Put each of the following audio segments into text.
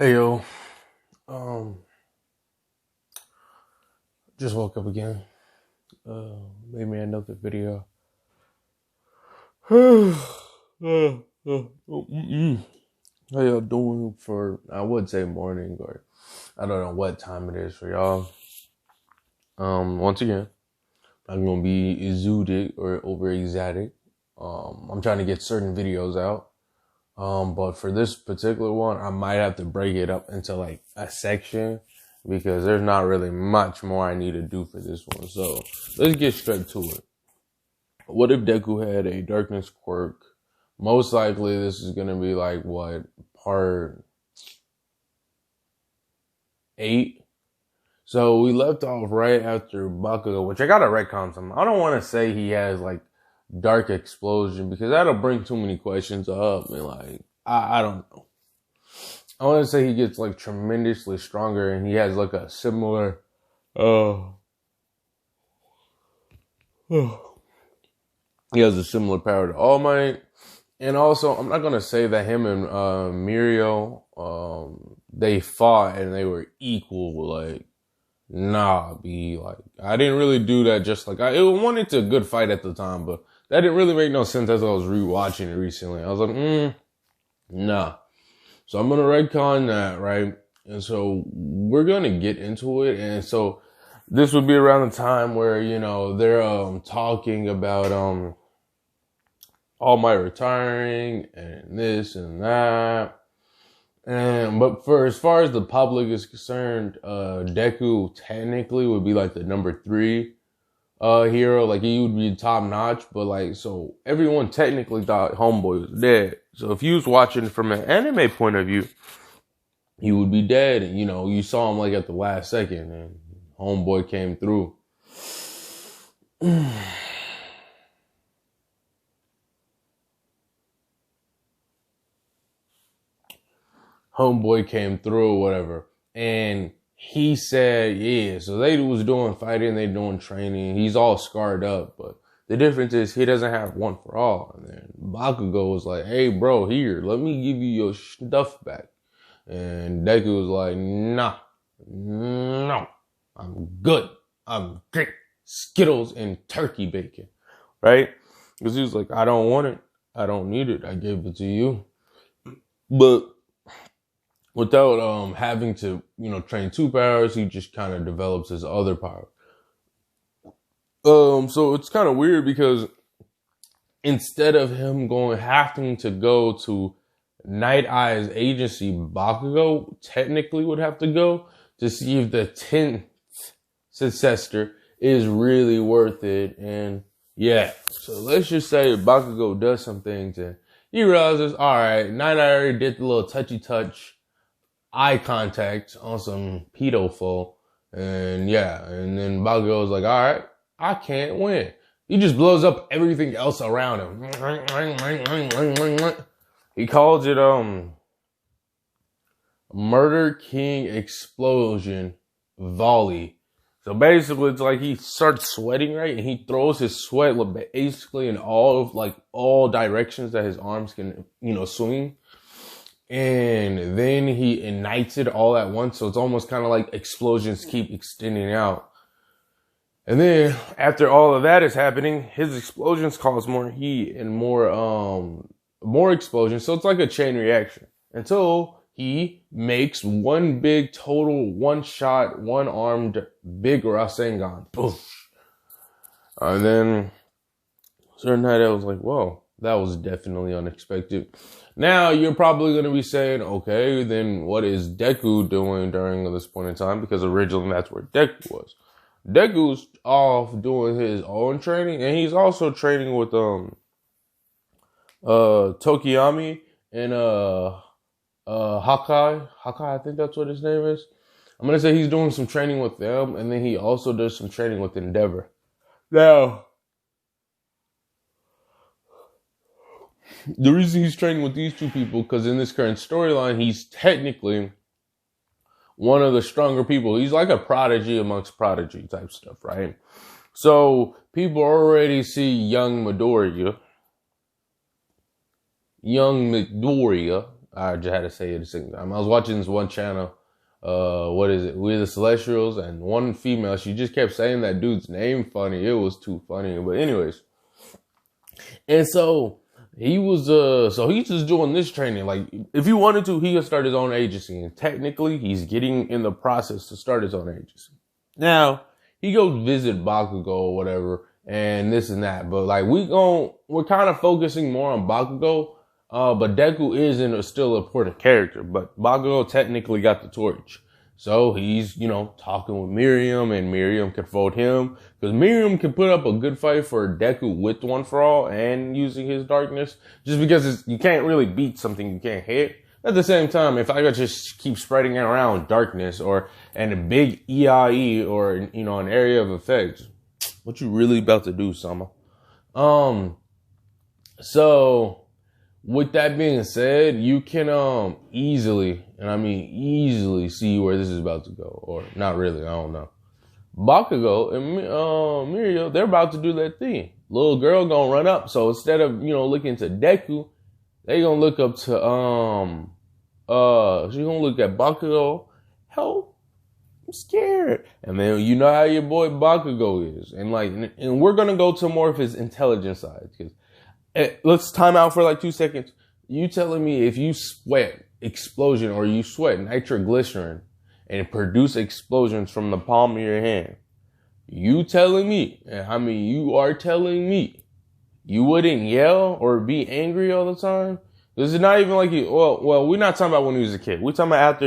Hey yo, um, just woke up again. Made me another video. How y'all doing for? I would say morning, or I don't know what time it is for y'all. Once again, I'm gonna be exudic or over exotic. I'm trying to get certain videos out. But for this particular one, I might have to break it up into like a section because there's not really much more I need to do for this one. So let's get straight to it. What if Deku had a darkness quirk? Most likely this is gonna be like what, part 8? So we left off right after Baccago, which I gotta retcon some. I don't wanna say he has like dark explosion because that'll bring too many questions up and like I don't know. I want to say he gets like tremendously stronger and he has like a similar he has a similar power to All Might. And also I'm not gonna say that him and Mirio they fought and they were equal. Like, nah, be like I didn't really do that. Just like I wanted to a good fight at the time, but that didn't really make no sense as I was rewatching it recently. I was like, nah. So I'm gonna retcon that, right? And so we're gonna get into it. And so this would be around the time where, you know, they're talking about All Might retiring and this and that. But for as far as the public is concerned, Deku technically would be like the number 3 hero. Like he would be top notch, but like so everyone technically thought Homeboy was dead. So if you was watching from an anime point of view, he would be dead. And you know, you saw him like at the last second and Homeboy came through. Homeboy came through or whatever. And he said, yeah, so they was doing fighting, they doing training. He's all scarred up, but the difference is he doesn't have one for all. And then Bakugo was like, hey, bro, here, let me give you your stuff back. And Deku was like, nah, no, I'm good. I'm great. Skittles and turkey bacon, right? Because he was like, I don't want it. I don't need it. I gave it to you. But without having to, you know, train 2 powers, he just kind of develops his other power. So it's kind of weird because instead of him having to go to Night Eye's agency, Bakugo technically would have to go to see if the 10th successor is really worth it. And yeah, so let's just say Bakugo does some things and he realizes, all right, Night Eye already did the little touchy eye contact on some pedophile. And yeah, and then Bakugo was like, all right, I can't win. He just blows up everything else around him. He calls it Murder King Explosion Volley. So basically it's like he starts sweating, right? And he throws his sweat basically in all directions that his arms can, you know, swing. And then he ignites it all at once. So it's almost kind of like explosions keep extending out. And then after all of that is happening, his explosions cause more heat and more explosions. So it's like a chain reaction until he makes one big total one-shot, one-armed big Rasengan. Poof. And then certain night I was like, whoa, that was definitely unexpected. Now you're probably going to be saying, okay, then what is Deku doing during this point in time? Because originally that's where Deku was. Deku's off doing his own training, and he's also training with Tokiyami and Hakai. I think that's what his name is. I'm gonna say he's doing some training with them, and then he also does some training with Endeavor. Now, the reason he's training with these 2 people, because in this current storyline, he's technically one of the stronger people. He's like a prodigy amongst prodigy type stuff, right? So people already see young Midoriya I just had to say it a second time. I was watching this one channel. What is it? We're the Celestials, and one female. She just kept saying that dude's name funny. It was too funny. But anyways, and so he was so he's just doing this training. Like, if he wanted to, he could start his own agency. And technically, he's getting in the process to start his own agency. Now, he goes visit Baccago or whatever, and this and that. But like, we're kind of focusing more on Baccago. But Deku is still an important character. But Baccago technically got the torch. So he's, talking with Miriam, and Miriam can vote him. Because Miriam can put up a good fight for Deku with One For All and using his darkness. Just because you can't really beat something you can't hit. At the same time, if I could just keep spreading around darkness and a big EIE or, an area of effects, what you really about to do, Sama? So with that being said, you can easily, and I mean easily, see where this is about to go. Or not really, I don't know. Baccago and Mirio, they're about to do that thing. Little girl gonna run up. So instead of, looking to Deku, they gonna look up to she gonna look at Baccago. Help, I'm scared. And then you know how your boy Baccago is. And and we're gonna go to more of his intelligent side. Because let's time out for like 2 seconds. You telling me if you sweat explosion or you sweat nitroglycerin and produce explosions from the palm of your hand, you telling me, you are telling me you wouldn't yell or be angry all the time? This is not even like well, we're not talking about when he was a kid. We're talking about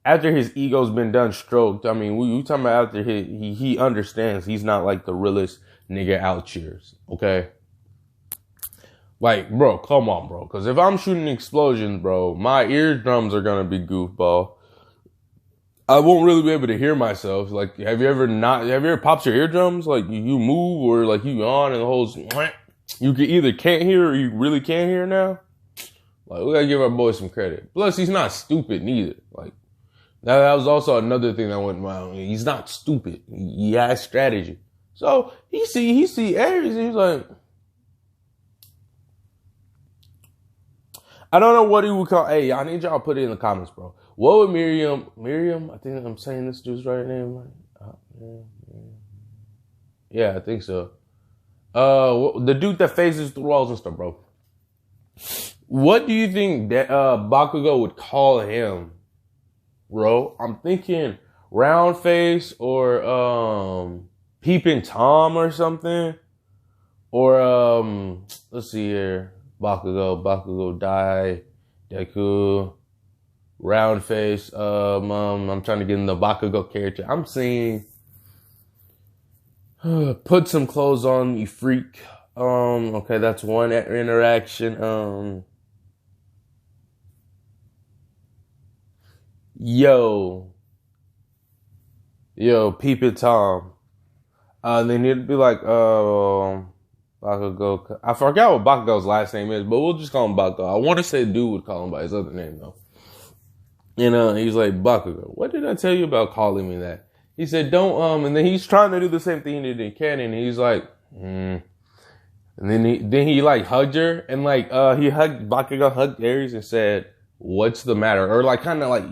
after his ego's been done stroked. I mean, we talking about after he understands he's not like the realest nigga out here, okay? Like, bro, come on, bro. Because if I'm shooting explosions, bro, my eardrums are going to be goofball. I won't really be able to hear myself. Like, have you ever popped your eardrums? Like, you move or like you yawn and the whole, you either can't hear or you really can't hear now. Like, we got to give our boy some credit. Plus, he's not stupid neither. Like, that was also another thing that went wrong. He's not stupid. He has strategy. So, he see Aries and he's like, I don't know what he would call. Hey, I need y'all to put it in the comments, bro. What would Miriam, I think I'm saying this dude's right name. Yeah, I think so. The dude that phases through walls and stuff, bro. What do you think that Baccago would call him, bro? I'm thinking round face or peeping Tom or something. Or let's see here. Baccago die, Deku, round face. I'm trying to get in the Baccago character. I'm saying, put some clothes on, you freak. Okay, that's one interaction. Yo, peep it, Tom. They need to be like, Baccago. I forgot what Baccago's last name is, but we'll just call him Baccago. I want to say dude would call him by his other name though. He's like, Baccago, what did I tell you about calling me that? He said, don't, and then he's trying to do the same thing he did in Canon. And he's like, And then he like hugged her and Baccago hugged Aries and said, what's the matter? Or like kind of like,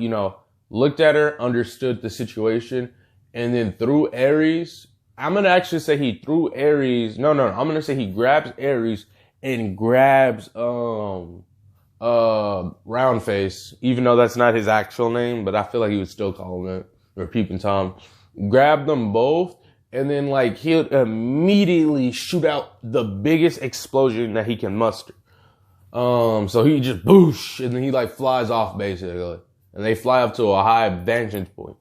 looked at her, understood the situation, and then threw Aries. I'm going to actually say he threw Aries. No. I'm going to say he grabs Aries and grabs, Round Face, even though that's not his actual name, but I feel like he would still call him it, or Peeping Tom. Grab them both, and then he'll immediately shoot out the biggest explosion that he can muster. So he just boosh, and then he flies off basically, and they fly up to a high vantage point,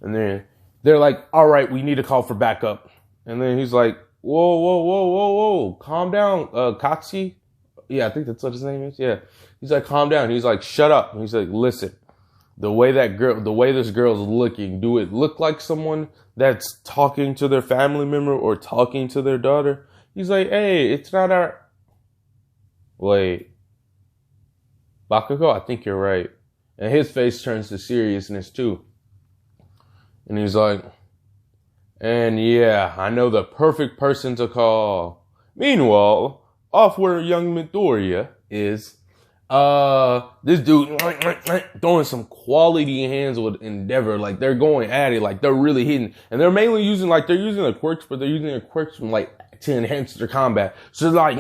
and then they're like, all right, we need to call for backup. And then he's like, whoa, calm down, Coxie. Yeah, I think that's what his name is. Yeah. He's like, calm down. He's like, shut up. And he's like, listen, the way this girl's looking, do it look like someone that's talking to their family member or talking to their daughter? He's like, hey, it's not our... Wait. Baccago, I think you're right. And his face turns to seriousness too. And he's like, and yeah, I know the perfect person to call. Meanwhile, off where young Midoriya is, This dude throwing some quality hands with Endeavor. Like they're going at it, like they're really hitting, and they're mainly using they're using the quirks, but they're using the quirks from to enhance their combat. So like,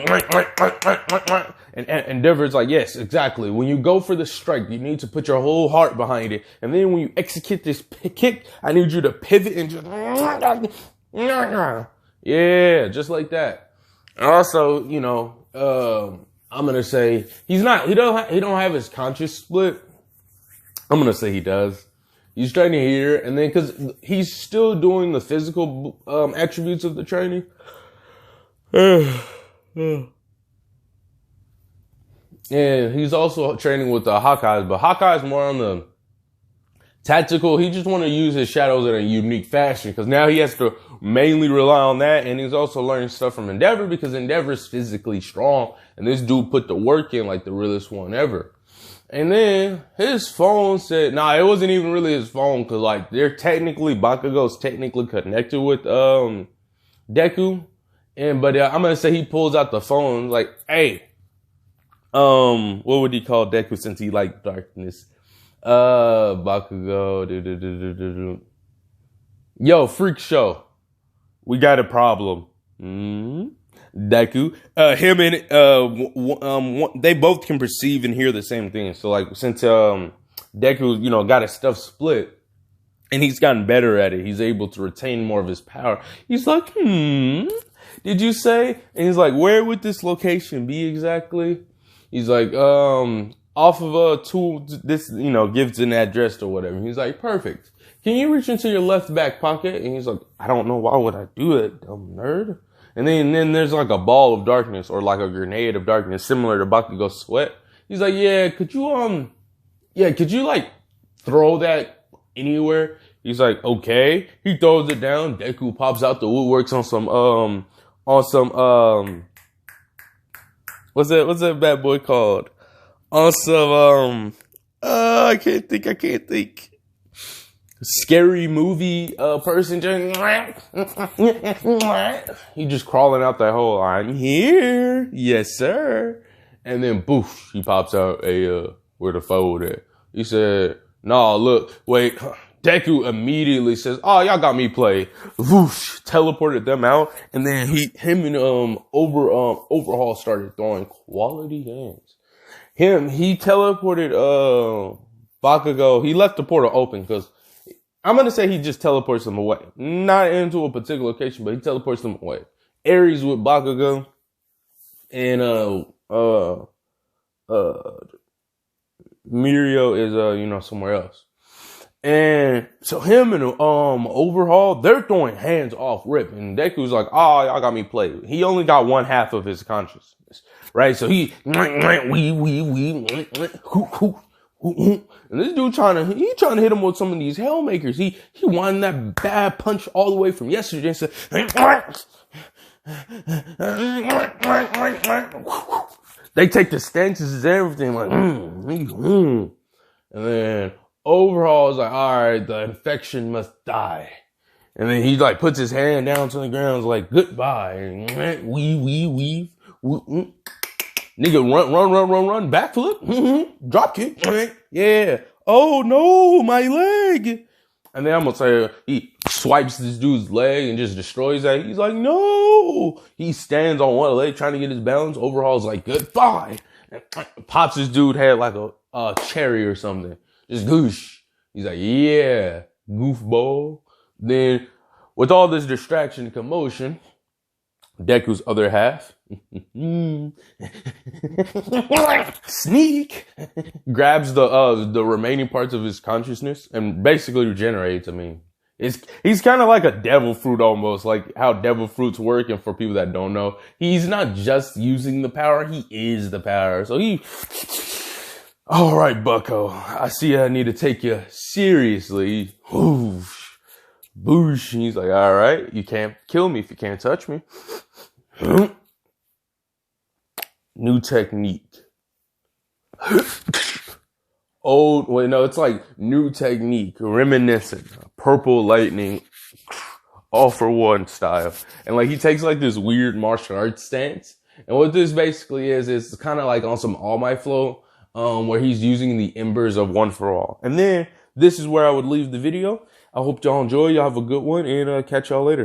and Endeavor's like, yes, exactly. When you go for the strike, you need to put your whole heart behind it, and then when you execute this kick, I need you to pivot and just, yeah, just like that. Also, I'm gonna say he don't have his conscious split. I'm gonna say he does. He's training here, and then because he's still doing the physical attributes of the training. And he's also training with the Hawkeyes, but Hawkeye's more on the tactical. He just want to use his shadows in a unique fashion because now he has to mainly rely on that, and he's also learning stuff from Endeavor because Endeavor's physically strong, and this dude put the work in like the realest one ever. And then his phone said, it wasn't even really his phone because Baccago's technically connected with Deku, but I'm gonna say he pulls out the phone like, hey, what would he call Deku since he liked darkness? Baccago, yo, freak show. We got a problem. Deku, him and they both can perceive and hear the same thing. So like, since Deku, got his stuff split, and he's gotten better at it, he's able to retain more of his power. He's like, did you say? And he's like, where would this location be exactly? He's like, off of a tool. This, gives an address or whatever. He's like, perfect. Can you reach into your left back pocket? And he's like, I don't know. Why would I do it, dumb nerd? And then there's like a ball of darkness or like a grenade of darkness similar to Bakugo's sweat. He's like, could you like throw that anywhere? He's like, okay. He throws it down. Deku pops out the woodworks on some what's that bad boy called? On some I can't think. Scary movie person just he just crawling out that hole. I'm here, yes sir. And then boof, he pops out where the fold at. He said, "Nah, look, wait." Deku immediately says, "Oh, y'all got me played." Whoosh, teleported them out, and then him and Overhaul started throwing quality hands. He teleported Baccago. He left the portal open because I'm gonna say he just teleports them away, not into a particular location, but he teleports them away. Aries with Baccago, and Mirio is somewhere else. And so him and Overhaul, they're throwing hands off rip, and Deku's like, "Oh, y'all got me played." He only got one half of his consciousness, right? So he and this dude trying to hit him with some of these Hellmakers. He wanted that bad punch all the way from yesterday and said, they take the stances and everything like, and then Overhaul is like, all right, the infection must die. And then he like puts his hand down to the ground, is like, goodbye. And weave. Nigga, run, backflip, drop kick, yeah. Oh no, my leg. And then I'm gonna say he swipes this dude's leg and just destroys that. He's like, no. He stands on one leg trying to get his balance. Overhaul's like, goodbye. And pops this dude head like a cherry or something. Just goosh. He's like, yeah, goofball. Then with all this distraction and commotion, Deku's other half, sneak, grabs the remaining parts of his consciousness and basically regenerates. I mean, he's kind of like a devil fruit almost, like how devil fruits work. And for people that don't know, he's not just using the power, he is the power. So all right, bucko, I see I need to take you seriously. Whoosh. Boosh. He's like, all right, you can't kill me if you can't touch me. New technique. It's like new technique, reminiscent, purple lightning, all for one style. And like he takes like this weird martial arts stance. And what this basically is kind of like on some All Might flow. where he's using the embers of One for All. And then this is where I would leave the video. I hope y'all enjoy. Y'all have a good one, and catch y'all later.